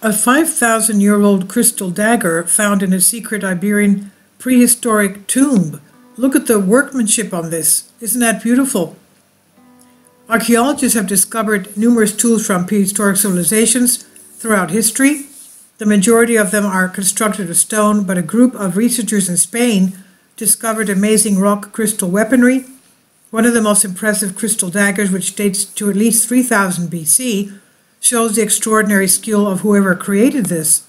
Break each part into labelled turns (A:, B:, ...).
A: A 5,000-year-old crystal dagger found in a secret Iberian prehistoric tomb. Look at the workmanship on this. Isn't that beautiful? Archaeologists have discovered numerous tools from prehistoric civilizations throughout history. The majority of them are constructed of stone, but a group of researchers in Spain discovered amazing rock crystal weaponry. One of the most impressive crystal daggers, which dates to at least 3000 BC, shows the extraordinary skill of whoever created this.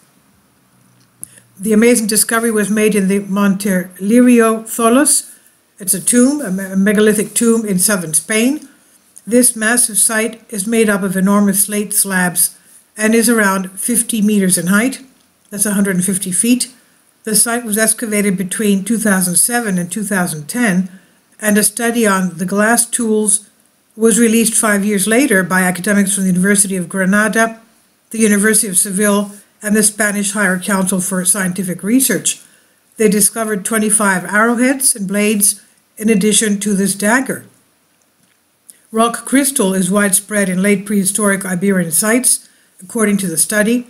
A: The amazing discovery was made in the Monte Lirio Tholos. It's a tomb, a megalithic tomb in southern Spain. This massive site is made up of enormous slate slabs and is around 50 meters in height. That's 150 feet. The site was excavated between 2007 and 2010, and a study on the glass tools was released 5 years later by academics from the University of Granada, the University of Seville, and the Spanish Higher Council for Scientific Research. They discovered 25 arrowheads and blades in addition to this dagger. Rock crystal is widespread in late prehistoric Iberian sites, according to the study,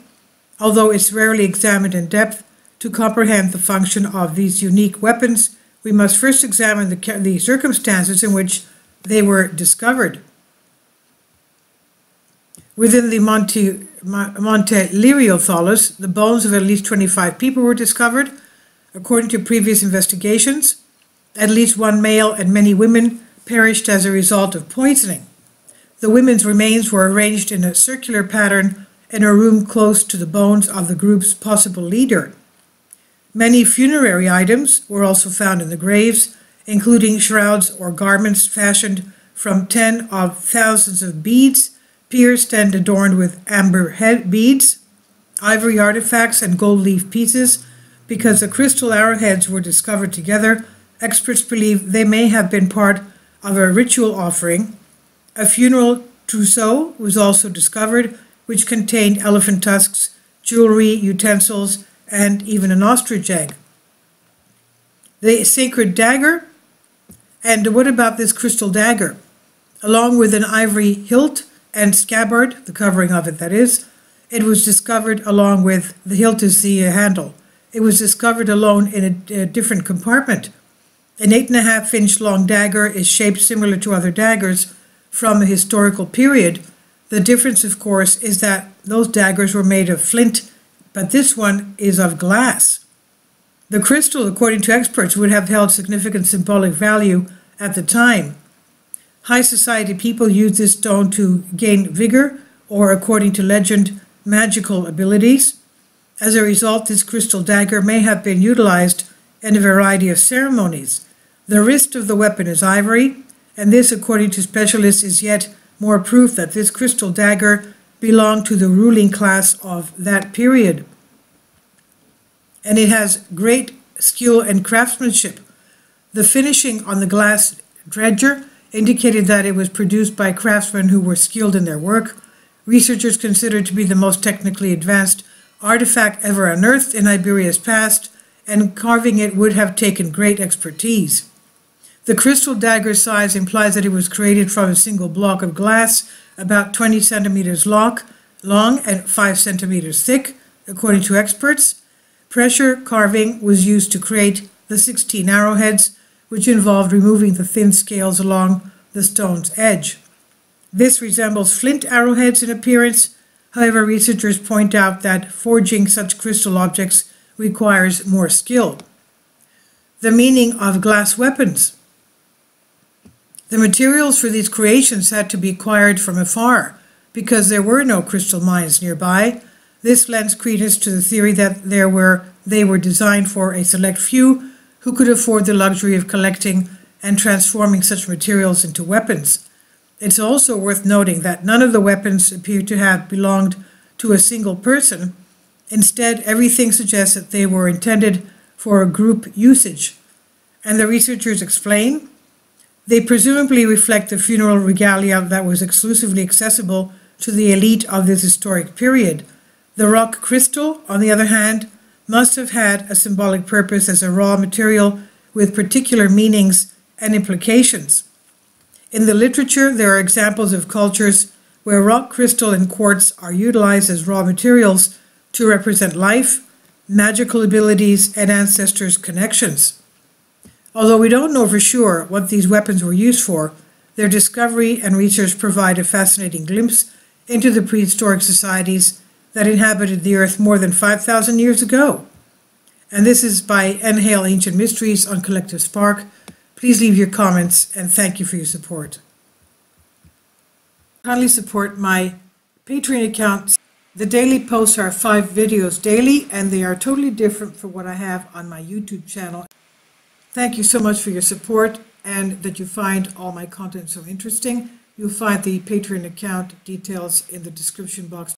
A: although it's rarely examined in depth. To comprehend the function of these unique weapons, we must first examine the circumstances in which they were discovered. Within the Monte Lirio Tholos, the bones of at least 25 people were discovered. According to previous investigations, at least one male and many women perished as a result of poisoning. The women's remains were arranged in a circular pattern in a room close to the bones of the group's possible leader. Many funerary items were also found in the graves, including shrouds or garments fashioned from 10 of thousands of beads, pierced and adorned with amber head beads, ivory artifacts, and gold leaf pieces. Because the crystal arrowheads were discovered together, experts believe they may have been part of a ritual offering. A funeral trousseau was also discovered, which contained elephant tusks, jewelry, utensils, and even an ostrich egg. The sacred dagger. And what about this crystal dagger? Along with an ivory hilt and scabbard, the covering of it that is, it was discovered along with, the hilt is the handle. It was discovered alone in a different compartment. An 8.5-inch long dagger is shaped similar to other daggers from a historical period. The difference, of course, is that those daggers were made of flint, but this one is of glass. The crystal, according to experts, would have held significant symbolic value at the time. High society people used this stone to gain vigor or, according to legend, magical abilities. As a result, this crystal dagger may have been utilized in a variety of ceremonies. The wrist of the weapon is ivory, and this, according to specialists, is yet more proof that this crystal dagger belonged to the ruling class of that period. And it has great skill and craftsmanship. The finishing on the glass dredger indicated that it was produced by craftsmen who were skilled in their work. Researchers consider it to be the most technically advanced artifact ever unearthed in Iberia's past, and carving it would have taken great expertise. The crystal dagger size implies that it was created from a single block of glass, about 20 centimeters long and 5 centimeters thick, according to experts. Pressure carving was used to create the 16 arrowheads, which involved removing the thin scales along the stone's edge. This resembles flint arrowheads in appearance. However, researchers point out that forging such crystal objects requires more skill. The meaning of glass weapons. The materials for these creations had to be acquired from afar because there were no crystal mines nearby. This lends credence to the theory that they were designed for a select few who could afford the luxury of collecting and transforming such materials into weapons. It's also worth noting that none of the weapons appear to have belonged to a single person. Instead, everything suggests that they were intended for a group usage. And the researchers explain, they presumably reflect the funeral regalia that was exclusively accessible to the elite of this historic period. The rock crystal, on the other hand, must have had a symbolic purpose as a raw material with particular meanings and implications. In the literature, there are examples of cultures where rock crystal and quartz are utilized as raw materials to represent life, magical abilities, and ancestors' connections. Although we don't know for sure what these weapons were used for, their discovery and research provide a fascinating glimpse into the prehistoric societies that inhabited the earth more than 5,000 years ago. And this is by Inhale Ancient Mysteries on Collective Spark. Please leave your comments, and thank you for your support. Kindly support my Patreon account. The daily posts are 5 videos daily, and they are totally different from what I have on my YouTube channel. Thank you so much for your support and that you find all my content so interesting. You'll find the Patreon account details in the description box.